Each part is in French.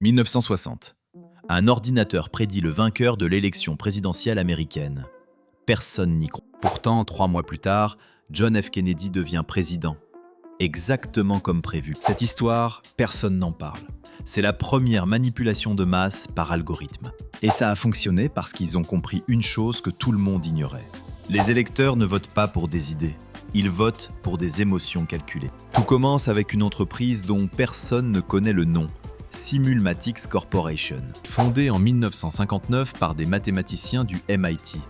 1960. Un ordinateur prédit le vainqueur de l'élection présidentielle américaine. Personne n'y croit. Pourtant, 3 mois plus tard, John F. Kennedy devient président. Exactement comme prévu. Cette histoire, personne n'en parle. C'est la première manipulation de masse par algorithme. Et ça a fonctionné parce qu'ils ont compris une chose que tout le monde ignorait. Les électeurs ne votent pas pour des idées. Ils votent pour des émotions calculées. Tout commence avec une entreprise dont personne ne connaît le nom. Simulmatics Corporation, fondée en 1959 par des mathématiciens du MIT.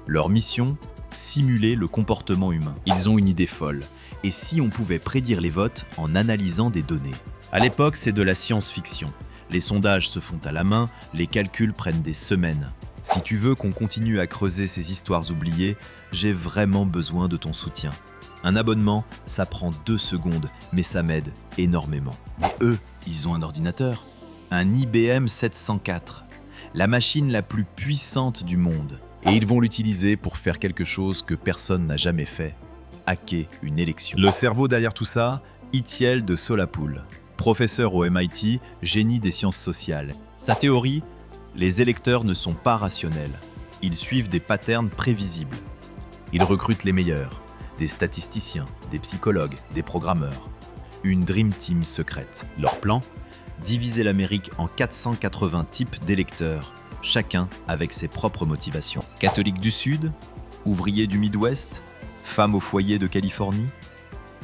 Leur mission ? Simuler le comportement humain. Ils ont une idée folle. Et si on pouvait prédire les votes en analysant des données ? À l'époque, c'est de la science-fiction. Les sondages se font à la main, les calculs prennent des semaines. Si tu veux qu'on continue à creuser ces histoires oubliées, j'ai vraiment besoin de ton soutien. Un abonnement, ça prend 2 secondes, mais ça m'aide énormément. Mais eux, ils ont un ordinateur. Un IBM 704. La machine la plus puissante du monde. Et ils vont l'utiliser pour faire quelque chose que personne n'a jamais fait. Hacker une élection. Le cerveau derrière tout ça, Itiel de Solapool. Professeur au MIT, génie des sciences sociales. Sa théorie ? Les électeurs ne sont pas rationnels. Ils suivent des patterns prévisibles. Ils recrutent les meilleurs. Des statisticiens, des psychologues, des programmeurs. Une Dream Team secrète. Leur plan ? Diviser l'Amérique en 480 types d'électeurs, chacun avec ses propres motivations. Catholiques du Sud ? Ouvriers du Midwest ? Femmes au foyer de Californie ?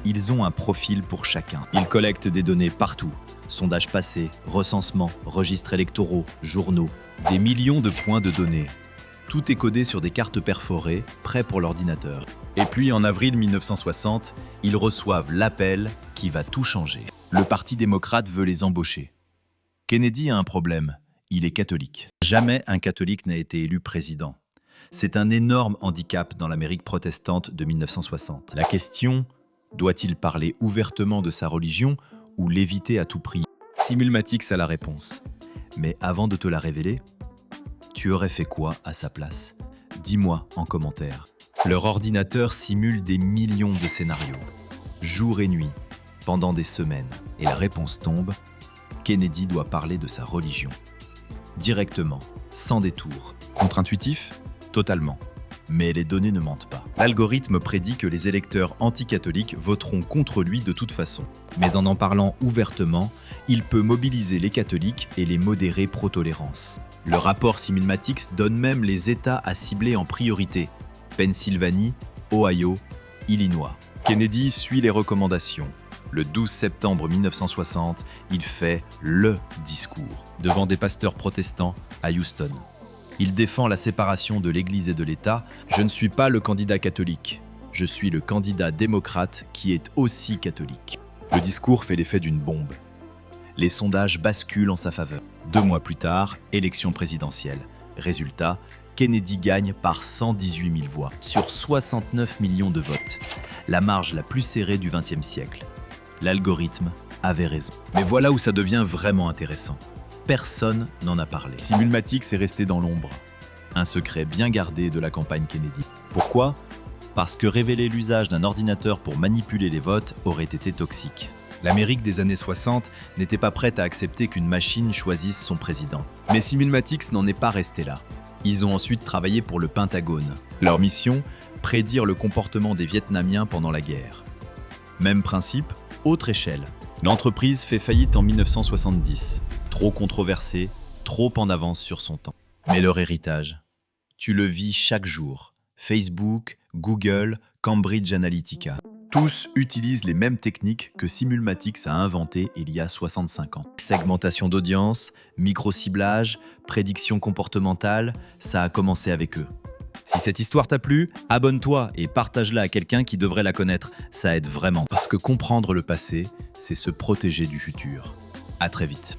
Ils ont un profil pour chacun. Ils collectent des données partout. Sondages passés, recensements, registres électoraux, journaux. Des millions de points de données. Tout est codé sur des cartes perforées, prêts pour l'ordinateur. Et puis en avril 1960, ils reçoivent l'appel qui va tout changer. Le Parti démocrate veut les embaucher. Kennedy a un problème, il est catholique. Jamais un catholique n'a été élu président. C'est un énorme handicap dans l'Amérique protestante de 1960. La question, doit-il parler ouvertement de sa religion ou l'éviter à tout prix ? Simulmatics a la réponse. Mais avant de te la révéler, tu aurais fait quoi à sa place ? Dis-moi en commentaire. Leur ordinateur simule des millions de scénarios, jour et nuit, pendant des semaines. Et la réponse tombe, Kennedy doit parler de sa religion. Directement, sans détour. Contre-intuitif ? Totalement. Mais les données ne mentent pas. L'algorithme prédit que les électeurs anti-catholiques voteront contre lui de toute façon. Mais en parlant ouvertement, il peut mobiliser les catholiques et les modérés pro-tolérance. Le rapport Simulmatics donne même les États à cibler en priorité. Pennsylvanie, Ohio, Illinois. Kennedy suit les recommandations. Le 12 septembre 1960, il fait le discours devant des pasteurs protestants à Houston. Il défend la séparation de l'Église et de l'État. Je ne suis pas le candidat catholique. Je suis le candidat démocrate qui est aussi catholique. Le discours fait l'effet d'une bombe. Les sondages basculent en sa faveur. 2 mois plus tard, élection présidentielle. Résultat, Kennedy gagne par 118 000 voix sur 69 millions de votes. La marge la plus serrée du XXe siècle. L'algorithme avait raison. Mais voilà où ça devient vraiment intéressant. Personne n'en a parlé. Simulmatics est resté dans l'ombre. Un secret bien gardé de la campagne Kennedy. Pourquoi ? Parce que révéler l'usage d'un ordinateur pour manipuler les votes aurait été toxique. L'Amérique des années 60 n'était pas prête à accepter qu'une machine choisisse son président. Mais Simulmatics n'en est pas resté là. Ils ont ensuite travaillé pour le Pentagone. Leur mission ? Prédire le comportement des Vietnamiens pendant la guerre. Même principe, autre échelle. L'entreprise fait faillite en 1970. Trop controversé, trop en avance sur son temps. Mais leur héritage, tu le vis chaque jour. Facebook, Google, Cambridge Analytica. Tous utilisent les mêmes techniques que Simulmatics a inventées il y a 65 ans. Segmentation d'audience, micro-ciblage, prédiction comportementale, ça a commencé avec eux. Si cette histoire t'a plu, abonne-toi et partage-la à quelqu'un qui devrait la connaître. Ça aide vraiment. Parce que comprendre le passé, c'est se protéger du futur. À très vite.